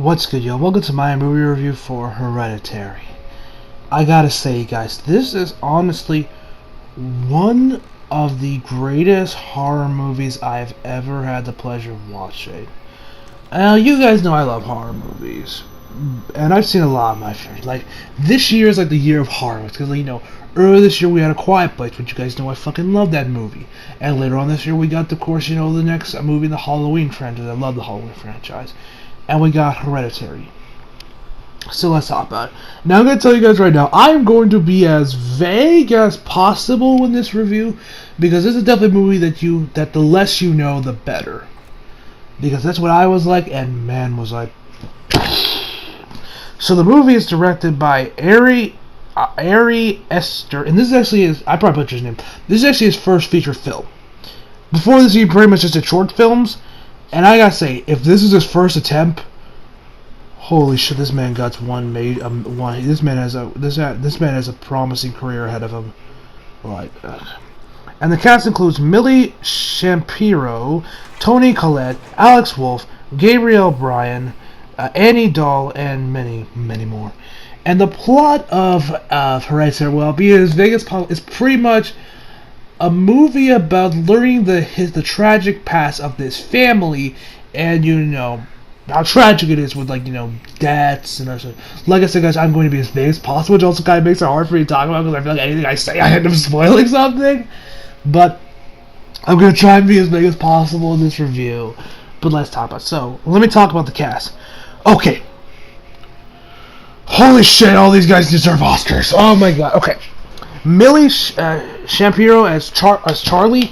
What's good, yo? Welcome to my movie review for Hereditary. I gotta say, guys, this is honestly one of the greatest horror movies I've ever had the pleasure of watching. Now, you guys know I love horror movies, and I've seen a lot of my favorite. Like, this year is like the year of horror, because, earlier this year we had A Quiet Place, which you guys know I fucking love that movie. And later on this year we got, of course, the next movie in the Halloween franchise. I love the Halloween franchise. And we got Hereditary. So let's talk about it. Now I'm going to tell you guys right now, I'm going to be as vague as possible in this review, because this is definitely a movie that the less you know, the better. Because that's what I was like, and man was like. So the movie is directed by Ari Esther, and this is actually I probably butchered his name. This is actually his first feature film. Before this, he pretty much just did short films. And I gotta say, if this is his first attempt, holy shit, this man got one made. This man has a promising career ahead of him. And the cast includes Millie Shapiro, Toni Collette, Alex Wolff, Gabrielle Bryan, Annie Dahl, and many, many more. And the plot of Hereditary, well, be as vague as possible, is pretty much a movie about learning the tragic past of this family, and how tragic it is with deaths and everything. Like I said, guys, I'm going to be as vague as possible, which also kind of makes it hard for me to talk about because I feel like anything I say I end up spoiling something. But I'm going to try and be as vague as possible in this review. But let's talk about it. So let me talk about the cast. Okay. Holy shit! All these guys deserve Oscars. Oh my god. Okay. Millie Shapiro as Charlie,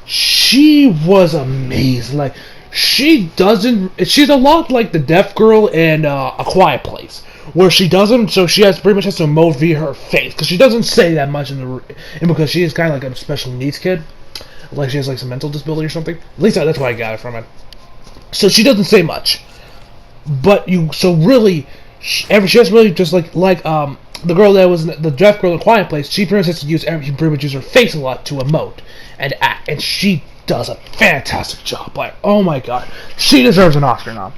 she was amazing. She's a lot like the deaf girl in A Quiet Place, where she doesn't, so she pretty much has to emote via her face, because she doesn't say that much and because she is kind of like a special needs kid, like she has some mental disability or something. At least that's why I got it from it. So she doesn't say much, but she has really just the girl that was the deaf girl in Quiet Place, she pretty much use her face a lot to emote and act, and she does a fantastic job. Oh my god, she deserves an Oscar now.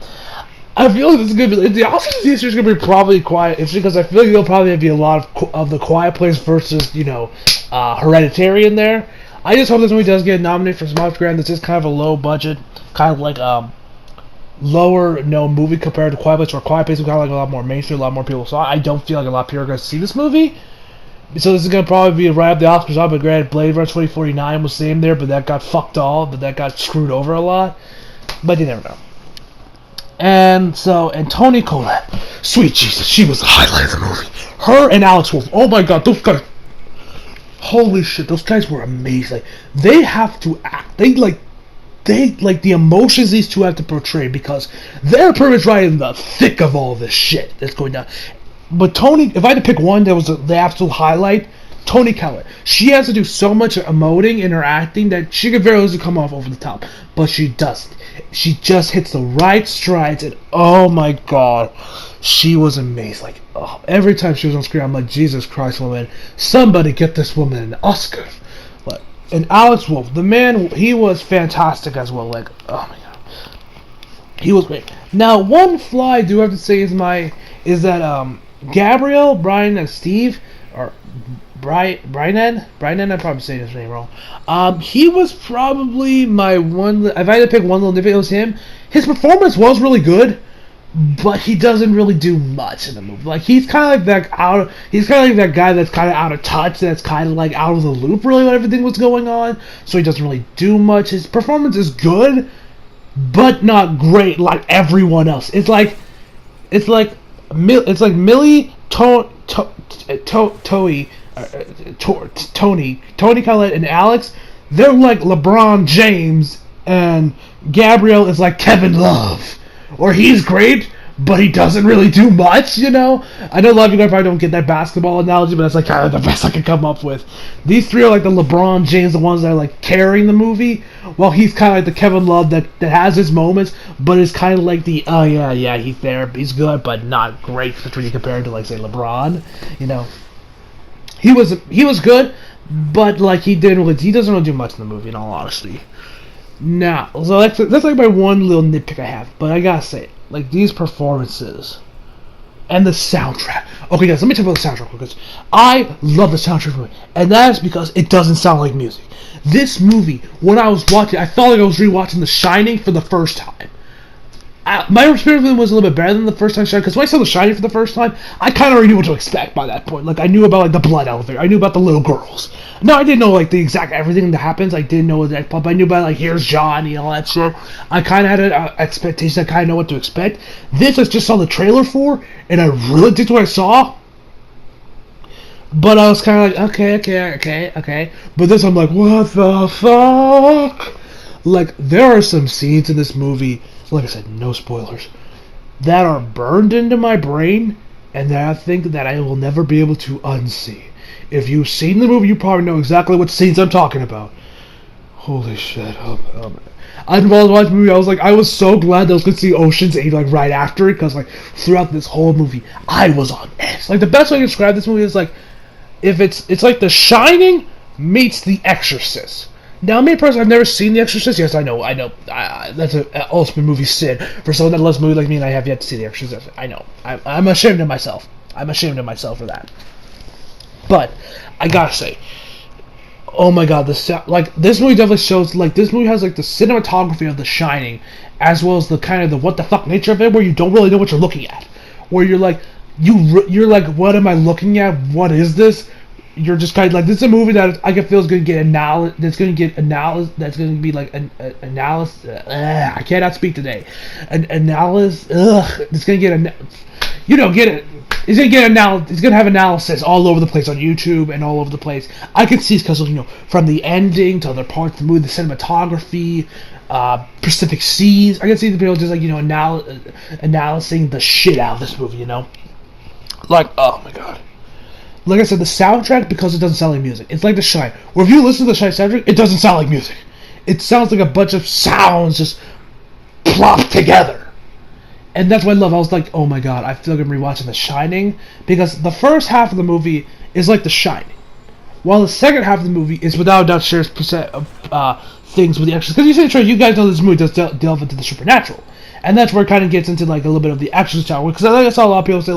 I feel like this is gonna be the Oscars this year is gonna be probably quiet. It's because I feel like there'll probably be a lot of the Quiet Place versus Hereditary in there. I just hope this movie does get nominated for some Oscar. This is kind of a low budget, kind of lower movie compared to Quiet Place, where Quiet Place is kind of a lot more mainstream, a lot more people saw it. I don't feel like a lot of people are going to see this movie, so this is going to probably be right up the Oscars. But granted, Blade Runner 2049 was same there, but that got that got screwed over a lot. But you never know. And Toni Collette, sweet Jesus, she was the highlight of the movie. Her and Alex Wolff, oh my god, those guys, holy shit, those guys were amazing. They have to act. The emotions these two have to portray, because they're pretty much right in the thick of all this shit that's going down. But Toni, if I had to pick one that was the absolute highlight, Toni Collette. She has to do so much emoting in her acting that she could very easily come off over the top, but she doesn't. She just hits the right strides, and oh my god, she was amazing. Every time she was on screen, I'm like, Jesus Christ, woman, somebody get this woman an Oscar. And Alex Wolff, the man, he was fantastic as well. Oh my god, he was great. Now, one flaw I do have to say is that Gabrielle, Brian, and Steve, or Brian, I'm probably saying his name wrong. He was probably my one. If I had to pick one little nitpick, it was him. His performance was really good, but he doesn't really do much in the movie. He's kind of like that guy that's kind of out of touch, that's kind of out of the loop, really, when everything was going on. So he doesn't really do much. His performance is good, but not great like everyone else. It's like Millie Toni Collette and Alex. They're like LeBron James, and Gabrielle is like Kevin Love. Or he's great, but he doesn't really do much, I know a lot of you guys probably don't get that basketball analogy, but that's kind of the best I can come up with. These three are like the LeBron James, the ones that are carrying the movie, while he's kind of like the Kevin Love that has his moments, but is kind of like the, oh yeah, he's there, he's good, but not great, when you compare him to, say, LeBron, He was good, but, he doesn't really do much in the movie, in all honesty. Now, so that's like my one little nitpick I have, but I gotta say, like these performances and the soundtrack. Okay, guys, let me talk about the soundtrack because I love the soundtrack, and that is because it doesn't sound like music. This movie, when I was watching, I felt like I was rewatching The Shining for the first time. My experience with it was a little bit better than the first time because when I saw The Shining for the first time, I kind of already knew what to expect by that point. Like, I knew about, like, the blood elevator. I knew about the little girls. No, I didn't know, like, the exact everything that happens. I didn't know that, but I knew about, like, here's Johnny and all that shit. I kind of had an expectation. I kind of know what to expect. This I just saw the trailer for, and I really did what I saw. But I was kind of like, okay. But this I'm like, what the fuck? Like, there are some scenes in this movie, like I said, no spoilers, that are burned into my brain and that I think that I will never be able to unsee. If you've seen the movie, you probably know exactly what scenes I'm talking about. Holy shit. I was watching the movie, I was so glad that I was going to see Ocean's 8, like, right after it, because, like, throughout this whole movie, I was on edge. Like, the best way to describe this movie is, like, if it's like The Shining meets The Exorcist. Now, me personally, I've never seen The Exorcist. Yes, I know. That's an ultimate movie sin for someone that loves movies like me, and I have yet to see The Exorcist. I know. I'm ashamed of myself. I'm ashamed of myself for that. But I gotta say, oh my god, this movie definitely shows, like, this movie has, like, the cinematography of The Shining, as well as the kind of the what the fuck nature of it, where you don't really know what you're looking at, where you're like, you're like, what am I looking at? What is this? You're just kind of like, this is a movie that I can feel is going to get analysis. That's going to be like an analysis. I cannot speak today. An analysis. It's going to get get it. It's going to get it's going to have analysis all over the place on YouTube and all over the place. I can see because from the ending to other parts of the movie, the cinematography, Pacific Seas. I can see the people just like analyzing the shit out of this movie. Like, oh my god. Like I said, the soundtrack, because it doesn't sound like music. It's like The Shine. Where if you listen to The Shine soundtrack, it doesn't sound like music. It sounds like a bunch of sounds just plopped together. And that's what I love. I was like, oh my god, I feel like I'm rewatching The Shining. Because the first half of the movie is like The Shining. While the second half of the movie is without a doubt shares percent of things with the extras. Because you guys know this movie does delve into the supernatural. And that's where it kind of gets into like a little bit of the Exorcist genre. Because I saw a lot of people say,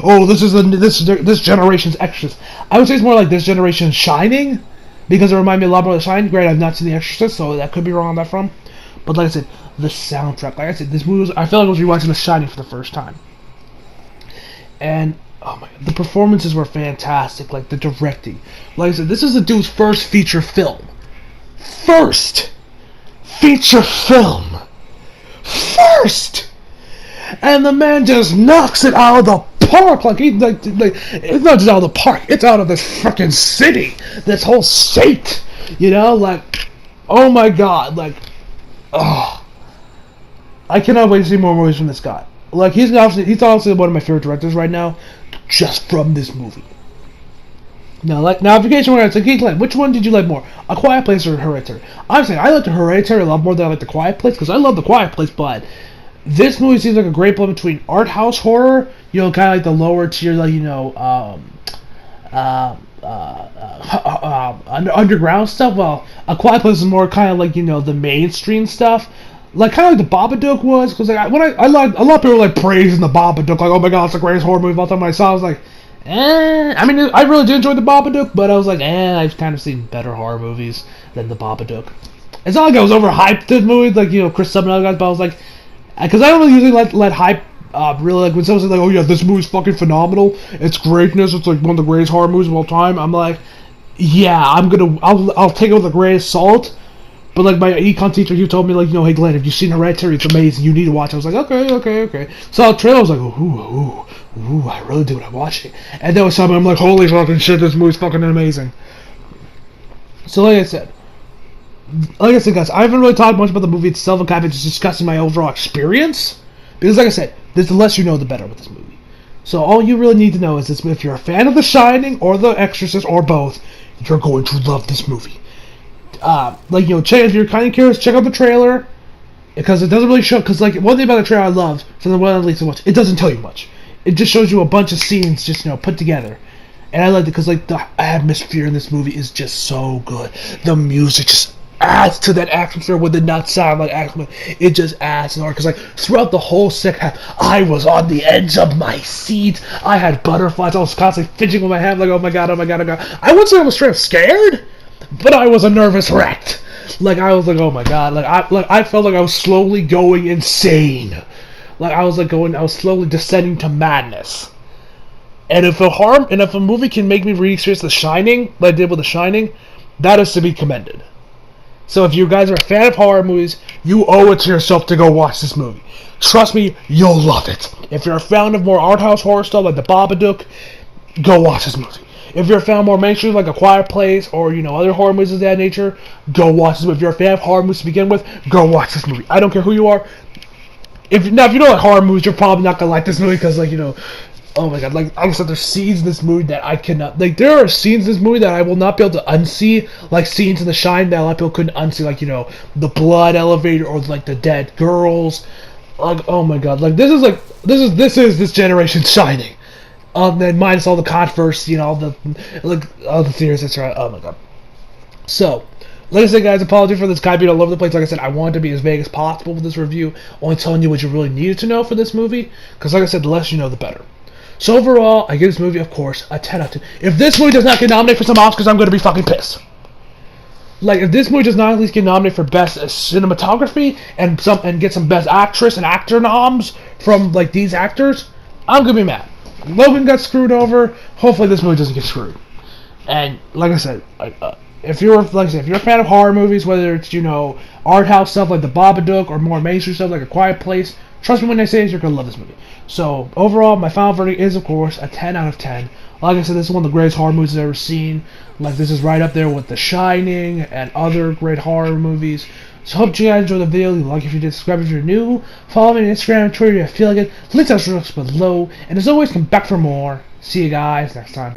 oh, this is this generation's Exorcist. I would say it's more like this generation's Shining, because it reminded me a lot more of The Shining. Great, I've not seen the Exorcist, so that could be wrong on that front. But like I said, the soundtrack. Like I said, this movie I felt like I was rewatching The Shining for the first time. And oh my god, the performances were fantastic. Like the directing. Like I said, this is the dude's first feature film. First feature film. First, and the man just knocks it out of the park. Like it's not just out of the park; it's out of this freaking city, this whole state. Like, oh my god, like, oh, I cannot wait to see more movies from this guy. Like, he's honestly one of my favorite directors right now, just from this movie. Now, if you guys want to say, which one did you like more, A Quiet Place or Hereditary? I'm saying I like the Hereditary a lot more than I like The Quiet Place, because I love The Quiet Place, but this movie seems like a great blend between art house horror, kind of like the lower tier, like, underground stuff, while A Quiet Place is more kind of like, the mainstream stuff. Like, kind of like the Babadook was, because like, a lot of people were like praising the Babadook, like, oh my god, it's the greatest horror movie of all time. When I saw it, I was like, I mean, I really did enjoy the Babadook, but I was like, I've kind of seen better horror movies than the Babadook. It's not like I was overhyped this movie, like, Chris Sub and other guys, but I was like, because I don't really usually let hype, really, like, when someone says, like, oh yeah, this movie's fucking phenomenal, it's greatness, it's like one of the greatest horror movies of all time, I'm like, yeah, I'll take it with a grain of salt. But like my econ teacher, he told me like, hey Glenn, if you've seen Hereditary, it's amazing. You need to watch it. I was like, okay. So the trailer, I was like, ooh, I really do want to watch it. And then was something I'm like, holy fucking shit, this movie's fucking amazing. So like I said, guys, I haven't really talked much about the movie itself. I'm kind of just discussing my overall experience, because like I said, the less you know, the better with this movie. So all you really need to know is this: if you're a fan of The Shining or The Exorcist or both, you're going to love this movie. If you're kind of curious, check out the trailer, because it doesn't really show. Because like one thing about the trailer I love, from the one at least I watched, it doesn't tell you much. It just shows you a bunch of scenes just put together, and I like it because like the atmosphere in this movie is just so good. The music just adds to that atmosphere with it not sound like action. It just adds to the art. Because, like, throughout the whole second half, I was on the edge of my seat. I had butterflies. I was constantly fidgeting with my hand, like, oh my god, oh my god, oh my god. I wouldn't say I was straight up scared, but I was a nervous wreck. Like, I was like, oh my god. I felt like I was slowly going insane. Like, I was slowly descending to madness. And if a movie can make me re-experience The Shining, like I did with The Shining, that is to be commended. So if you guys are a fan of horror movies, you owe it to yourself to go watch this movie. Trust me, you'll love it. If you're a fan of more art house horror stuff like The Babadook, go watch this movie. If you're a fan of more mainstream like A Quiet Place or other horror movies of that nature, go watch this movie. If you're a fan of horror movies to begin with, go watch this movie. I don't care who you are. If you don't like horror movies, you're probably not gonna like this movie because oh my god, like I said, there's scenes in this movie that I cannot, like, there are scenes in this movie that I will not be able to unsee, like scenes in The Shine that a lot of people couldn't unsee, like, the blood elevator or, like, the dead girls. Like, oh my god, like, this is this generation's Shining. Then minus all the controversy and all the theories, that's right, oh my god. So, like I said, guys, apologies for this guy being all over the place. Like I said, I wanted to be as vague as possible with this review, only telling you what you really needed to know for this movie, because like I said, the less you know, the better. So overall, I give this movie, of course, a 10 out of 10. If this movie does not get nominated for some Oscars, I'm going to be fucking pissed. Like, if this movie does not at least get nominated for Best Cinematography and get some Best Actress and Actor noms from, like, these actors, I'm going to be mad. Logan got screwed over. Hopefully this movie doesn't get screwed. And, like I said, if you're a fan of horror movies, whether it's, art house stuff like The Babadook or more mainstream stuff like A Quiet Place, trust me when I say this, you're going to love this movie. So, overall, my final verdict is, of course, a 10 out of 10. Like I said, this is one of the greatest horror movies I've ever seen. Like, this is right up there with The Shining and other great horror movies. So, hope you guys enjoyed the video. Leave a like if you did, subscribe if you're new. Follow me on Instagram and Twitter if you feel like it. Links are below. And as always, come back for more. See you guys next time.